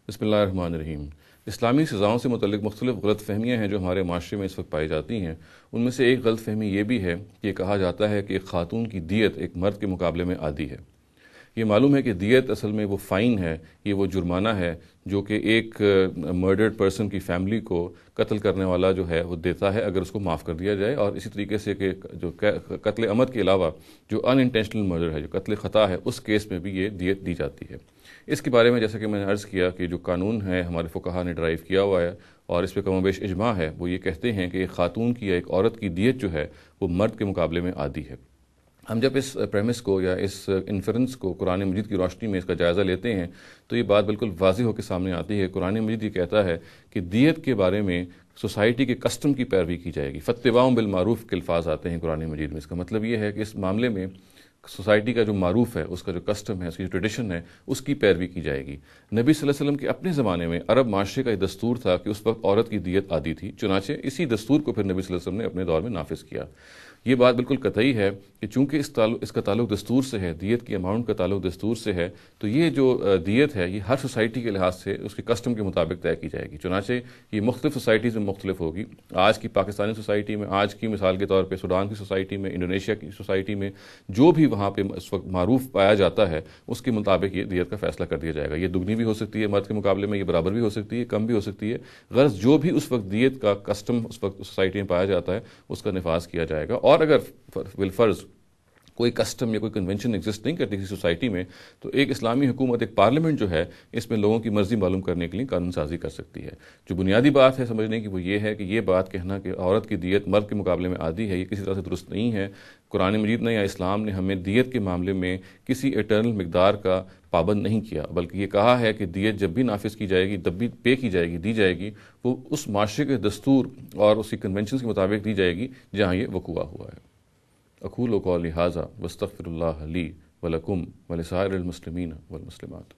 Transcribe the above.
بسم اللہ الرحمن الرحیم۔ اسلامی سزاؤں سے متعلق مختلف غلط فہمیاں ہیں جو ہمارے معاشرے میں اس وقت پائی جاتی ہیں۔ ان میں سے ایک غلط فہمی یہ بھی ہے کہ کہا جاتا ہے کہ ایک خاتون کی دیت ایک مرد کے مقابلے میں عادی ہے۔ یہ معلوم ہے کہ دیت اصل میں وہ فائن ہے، یہ وہ جرمانہ ہے جو کہ ایک مرڈرڈ پرسن کی فیملی کو قتل کرنے والا جو ہے وہ دیتا ہے اگر اس کو معاف کر دیا جائے، اور اسی طریقے سے کہ جو قتل عمد کے علاوہ جو ان انٹینشنل مرڈر ہے، جو قتل خطا ہے، اس کیس میں بھی یہ دیت دی جاتی ہے۔ اس کے بارے میں جیسا کہ میں نے عرض کیا کہ جو قانون ہے ہمارے فقہا نے ڈرائیو کیا ہوا ہے اور اس پہ کم و بیش اجماع ہے، وہ یہ کہتے ہیں کہ ایک خاتون کی یا ایک عورت کی دیت جو ہے وہ مرد کے مقابلے میں عادی ہے۔ ہم جب اس پریمس کو یا اس انفرنس کو قرآن مجید کی روشنی میں اس کا جائزہ لیتے ہیں تو یہ بات بالکل واضح ہو کے سامنے آتی ہے۔ قرآن مجید یہ کہتا ہے کہ دیت کے بارے میں سوسائٹی کے کسٹم کی پیروی کی جائے گی۔ فاتباع بالمعروف کے الفاظ آتے ہیں قرآن مجید میں۔ اس کا مطلب یہ ہے کہ اس معاملے میں سوسائٹی کا جو معروف ہے، اس کا جو کسٹم ہے، اس کی جو ٹریڈیشن ہے، اس کی پیروی کی جائے گی۔ نبی صلی اللہ علیہ وسلم کے اپنے زمانے میں عرب معاشرے کا یہ دستور تھا کہ اس وقت عورت کی دیت عادی تھی، چنانچہ اسی دستور کو پھر نبی صلی اللہ علیہ وسلم نے اپنے دور میں نافذ کیا۔ یہ بات بالکل قطعی ہے کہ چونکہ اس کا تعلق دستور سے ہے، دیت کی اماؤنٹ کا تعلق دستور سے ہے، تو یہ جو دیت ہے یہ ہر سوسائٹی کے لحاظ سے اس کے کسٹم کے مطابق طے کی جائے گی، چنانچہ یہ مختلف سوسائٹیز میں مختلف ہوگی۔ آج کی پاکستانی سوسائٹی میں، آج کی مثال کے طور پہ سوڈان کی سوسائٹی میں، انڈونیشیا کی سوسائٹی میں جو بھی وہاں پہ اس وقت معروف پایا جاتا ہے اس کے مطابق یہ دیت کا فیصلہ کر دیا جائے گا۔ یہ دگنی بھی ہو سکتی ہے مرد کے مقابلے میں، یہ برابر بھی ہو سکتی ہے، کم بھی ہو سکتی ہے۔ غرض جو بھی اس وقت دیت کا کسٹم اس وقت سوسائٹی میں پایا جاتا ہے اس کا نفاذ کیا جائے گا۔ اور اگر بالفرض کوئی کسٹم یا کوئی کنونشن ایگزسٹ نہیں کرتی کسی سوسائٹی میں تو ایک اسلامی حکومت، ایک پارلیمنٹ جو ہے، اس میں لوگوں کی مرضی معلوم کرنے کے لیے قانون سازی کر سکتی ہے۔ جو بنیادی بات ہے سمجھنے کی وہ یہ ہے کہ یہ بات کہنا کہ عورت کی دیت مرد کے مقابلے میں عادی ہے، یہ کسی طرح سے درست نہیں ہے۔ قرآن مجید نے یا اسلام نے ہمیں دیت کے معاملے میں کسی ایٹرنل مقدار کا پابند نہیں کیا، بلکہ یہ کہا ہے کہ دیت جب بھی نافذ کی جائے گی، جب بھی پے کی جائے گی، دی جائے گی، وہ اس معاشرے کے دستور اور اسی کنونشنز کے مطابق دی جائے گی جہاں یہ وقوع ہوا ہے۔ اقول قولی ھذا واستغفر اللہ لی ولکم ولسائر المسلمین والمسلمات۔